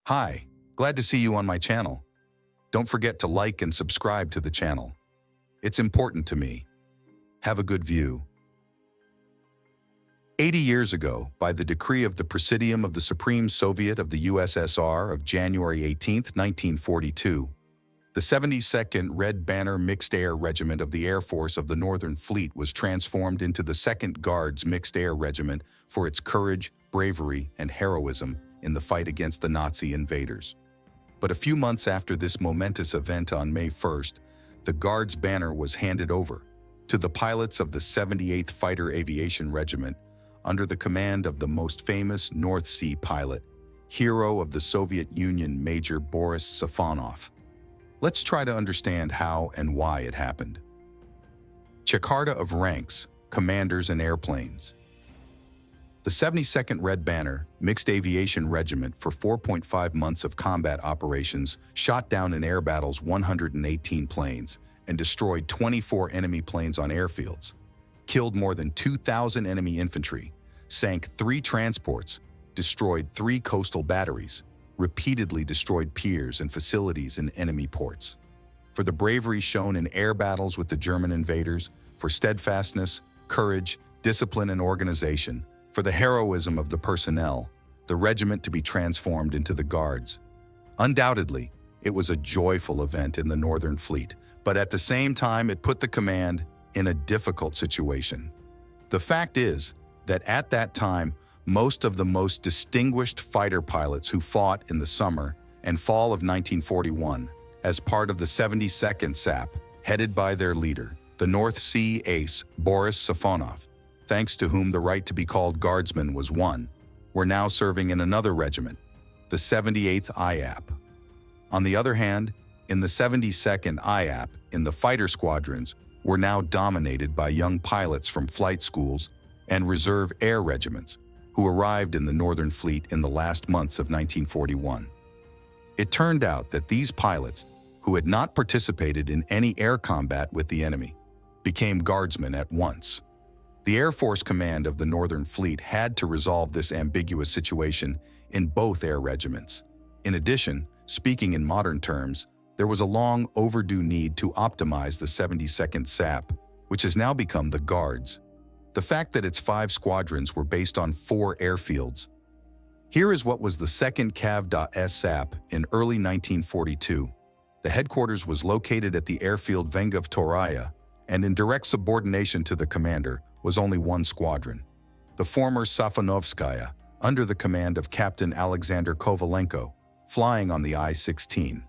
Hi, glad to see you on my channel. Don't forget to like and subscribe to the channel. It's important to me. Have a good view. 80 years ago, by the decree of the Presidium of the Supreme Soviet of the USSR of January 18, 1942, the 72nd Red Banner Mixed Air Regiment of the Air Force of the Northern Fleet was transformed into the 2nd Guards Mixed Air Regiment for its courage, bravery, and heroism in the fight against the Nazi invaders. But a few months after this momentous event on May 1st, the Guards banner was handed over to the pilots of the 78th Fighter Aviation Regiment under the command of the most famous North Sea pilot, hero of the Soviet Union, Major Boris Safonov. Let's try to understand how and why it happened. Checkarta of ranks, commanders, and airplanes. The 72nd Red Banner Mixed Aviation Regiment for 4.5 months of combat operations shot down in air battles 118 planes and destroyed 24 enemy planes on airfields, killed more than 2,000 enemy infantry, sank 3 transports, destroyed 3 coastal batteries, repeatedly destroyed piers and facilities in enemy ports. For the bravery shown in air battles with the German invaders, for steadfastness, courage, discipline, and organization, for the heroism of the personnel, the regiment to be transformed into the Guards. Undoubtedly, it was a joyful event in the Northern Fleet, but at the same time it put the command in a difficult situation. The fact is that at that time, most of the most distinguished fighter pilots who fought in the summer and fall of 1941 as part of the 72nd SAP, headed by their leader, the North Sea ace Boris Safonov, thanks to whom the right to be called Guardsmen was won, were now serving in another regiment, the 78th IAP. On the other hand, in the 72nd IAP, in the fighter squadrons, were now dominated by young pilots from flight schools and reserve air regiments who arrived in the Northern Fleet in the last months of 1941. It turned out that these pilots, who had not participated in any air combat with the enemy, became Guardsmen at once. The Air Force Command of the Northern Fleet had to resolve this ambiguous situation in both air regiments. In addition, speaking in modern terms, there was a long overdue need to optimize the 72nd SAP, which has now become the Guards. The fact that its 5 squadrons were based on 4 airfields. Here is what was the 2nd Cav.S SAP in early 1942. The headquarters was located at the airfield Venga-Vtoraya, and in direct subordination to the commander was only 1 squadron, the former Safonovskaya, under the command of Captain Alexander Kovalenko, flying on the I-16.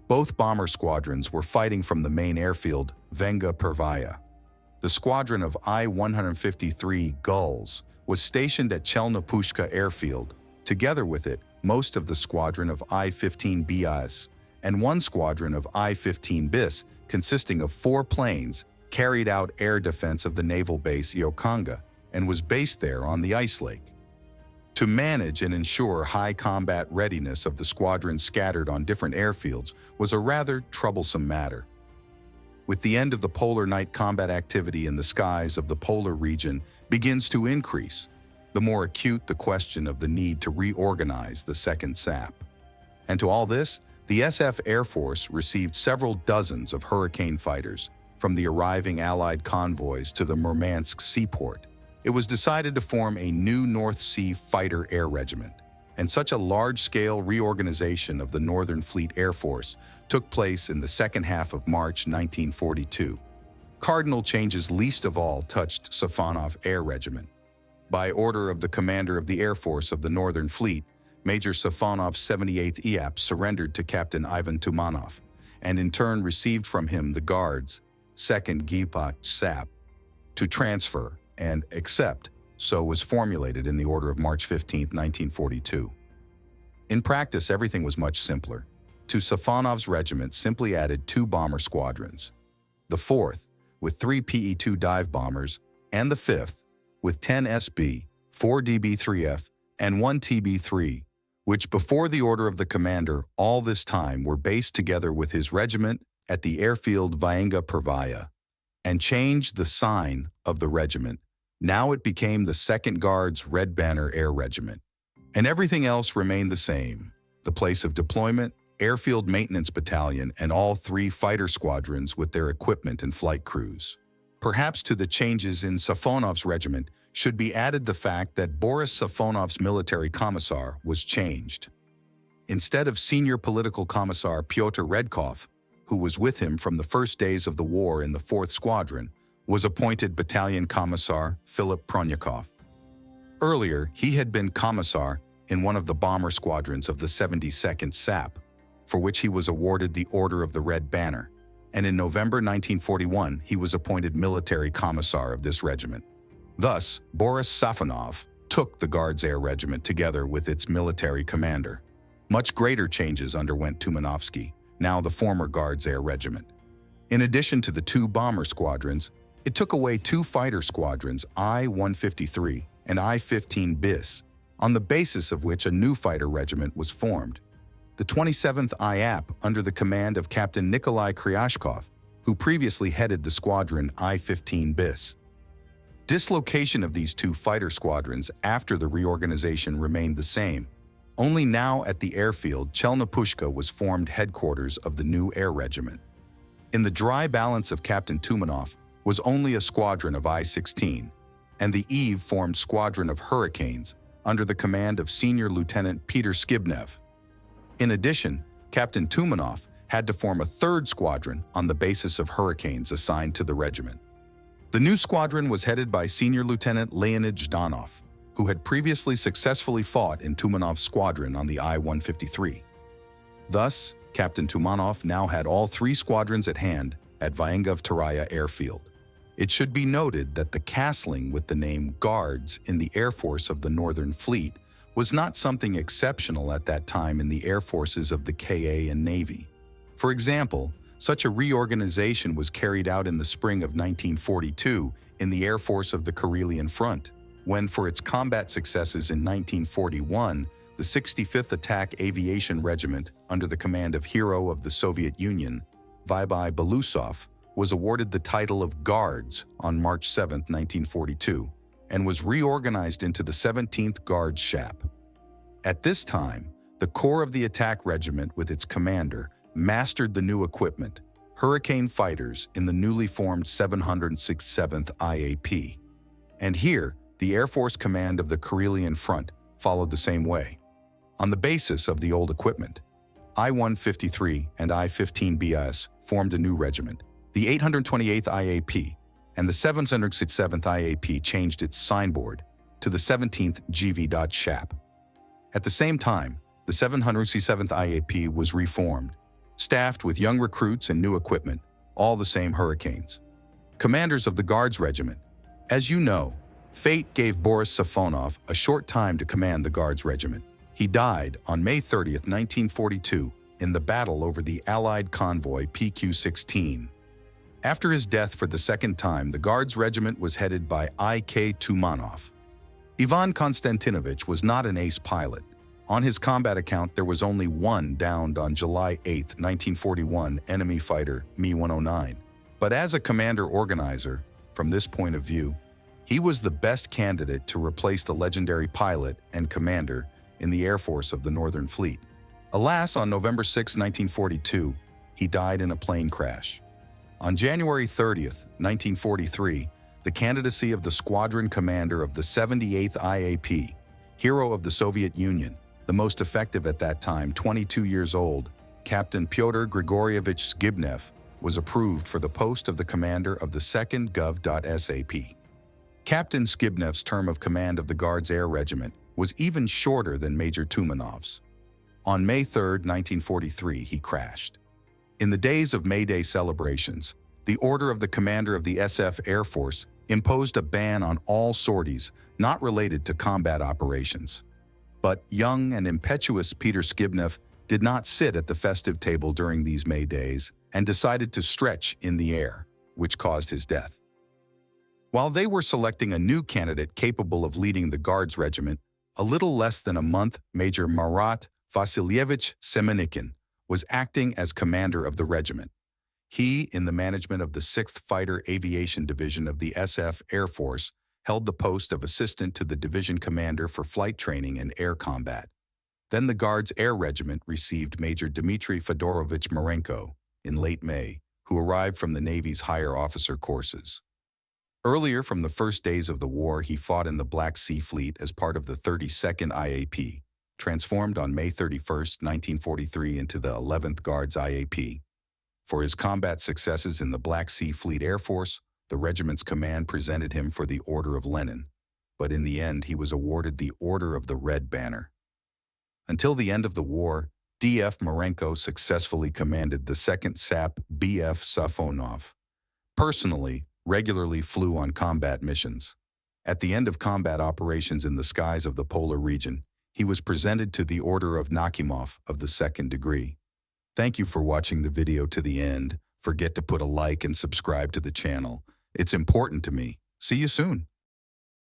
Both bomber squadrons were fighting from the main airfield, Venga-Pervaya. The squadron of I-153 Gulls was stationed at Chelnopushka Airfield. Together with it, most of the squadron of I-15 BIS and 1 squadron of I-15 BIS, consisting of 4 planes, carried out air defense of the naval base Iokonga and was based there on the ice lake. To manage and ensure high combat readiness of the squadrons scattered on different airfields was a rather troublesome matter. With the end of the polar night, combat activity in the skies of the polar region begins to increase, the more acute the question of the need to reorganize the 2nd SAP. And to all this, the SF Air Force received several dozens of Hurricane fighters, from the arriving Allied convoys to the Murmansk seaport. It was decided to form a new North Sea Fighter Air Regiment, and such a large-scale reorganization of the Northern Fleet Air Force took place in the second half of March 1942. Cardinal changes least of all touched Safonov Air Regiment. By order of the commander of the Air Force of the Northern Fleet, Major Safonov's 78th IAP surrendered to Captain Ivan Tumanov, and in turn received from him the Guards, 2nd GIPA SAP, to transfer and accept, so was formulated in the order of March 15, 1942. In practice, everything was much simpler. To Safonov's regiment simply added 2 bomber squadrons, the 4th with 3 PE-2 dive bombers, and the 5th with 10 SB, 4 DB-3F, and 1 TB-3, which before the order of the commander all this time were based together with his regiment at the airfield Venga-Pervaya, and changed the sign of the regiment. Now it became the 2nd Guards Red Banner Air Regiment, and everything else remained the same. The place of deployment, Airfield Maintenance Battalion and all 3 fighter squadrons with their equipment and flight crews. Perhaps to the changes in Safonov's regiment should be added the fact that Boris Safonov's military commissar was changed. Instead of senior political commissar Pyotr Redkov, who was with him from the first days of the war in the 4th Squadron, was appointed battalion commissar Philip Pronyakov. Earlier, he had been commissar in one of the bomber squadrons of the 72nd SAP, for which he was awarded the Order of the Red Banner, and in November 1941 he was appointed military commissar of this regiment. Thus, Boris Safonov took the Guards Air Regiment together with its military commander. Much greater changes underwent Tumanovsky, now the former Guards Air Regiment. In addition to the 2 bomber squadrons, it took away 2 fighter squadrons, I-153 and I-15 bis, on the basis of which a new fighter regiment was formed. The 27th IAP under the command of Captain Nikolai Kryashkov, who previously headed the squadron I-15 bis. Dislocation of these 2 fighter squadrons after the reorganization remained the same. Only now at the airfield Chelnopushka was formed headquarters of the new air regiment. In the dry balance of Captain Tumanov was only a squadron of I-16, and the Eve formed squadron of Hurricanes under the command of Senior Lieutenant Peter Skibnev. In addition, Captain Tumanov had to form a 3rd squadron on the basis of Hurricanes assigned to the regiment. The new squadron was headed by Senior Lieutenant Leonid Zhdanov, who had previously successfully fought in Tumanov's squadron on the I-153. Thus, Captain Tumanov now had all 3 squadrons at hand at Vyengov-Taraya Airfield. It should be noted that the castling with the name Guards in the Air Force of the Northern Fleet was not something exceptional at that time in the air forces of the KA and Navy. For example, such a reorganization was carried out in the spring of 1942 in the Air Force of the Karelian Front, when for its combat successes in 1941, the 65th Attack Aviation Regiment, under the command of Hero of the Soviet Union, Vyby Belousov, was awarded the title of Guards on March 7, 1942, and was reorganized into the 17th Guards SHAP. At this time, the Corps of the Attack Regiment with its commander mastered the new equipment, Hurricane fighters in the newly formed 767th IAP. And here, the Air Force Command of the Karelian Front followed the same way. On the basis of the old equipment, I-153 and I-15 BIS formed a new regiment. The 828th IAP and the 767th IAP changed its signboard to the 17th GV.SHAP. At the same time, the 767th IAP was reformed, staffed with young recruits and new equipment, all the same Hurricanes. Commanders of the Guards Regiment. As you know, fate gave Boris Safonov a short time to command the Guards Regiment. He died on May 30, 1942, in the battle over the Allied convoy PQ-16. After his death for the second time, the Guards Regiment was headed by I.K. Tumanov. Ivan Konstantinovich was not an ace pilot. On his combat account, there was only one downed on July 8, 1941, enemy fighter Mi-109. But as a commander-organizer, from this point of view, he was the best candidate to replace the legendary pilot and commander in the Air Force of the Northern Fleet. Alas, on November 6, 1942, he died in a plane crash. On January 30, 1943, the candidacy of the squadron commander of the 78th IAP, Hero of the Soviet Union, the most effective at that time, 22 years old, Captain Pyotr Grigorievich Skibnev, was approved for the post of the commander of the 2nd Gov.SAP. Captain Skibnev's term of command of the Guards Air Regiment was even shorter than Major Tumanov's. On May 3, 1943, he crashed. In the days of May Day celebrations, the order of the commander of the SF Air Force imposed a ban on all sorties not related to combat operations. But young and impetuous Peter Skibnev did not sit at the festive table during these May days and decided to stretch in the air, which caused his death. While they were selecting a new candidate capable of leading the Guards Regiment, a little less than a month, Major Marat Vasilyevich Semenikin was acting as commander of the regiment. He, in the management of the 6th Fighter Aviation Division of the SF Air Force, held the post of assistant to the division commander for flight training and air combat. Then the Guards Air Regiment received Major Dmitry Fedorovich Marenko in late May, who arrived from the Navy's higher officer courses. Earlier, from the first days of the war, he fought in the Black Sea Fleet as part of the 32nd IAP, transformed on May 31, 1943 into the 11th Guards IAP. For his combat successes in the Black Sea Fleet Air Force, the regiment's command presented him for the Order of Lenin, but in the end he was awarded the Order of the Red Banner. Until the end of the war, D.F. Marenko successfully commanded the 2nd SAP B.F. Safonov. Personally, regularly flew on combat missions. At the end of combat operations in the skies of the polar region, he was presented to the Order of Nakhimov of the 2nd degree. Thank you for watching the video to the end. Forget to put a like and subscribe to the channel. It's important to me. See you soon.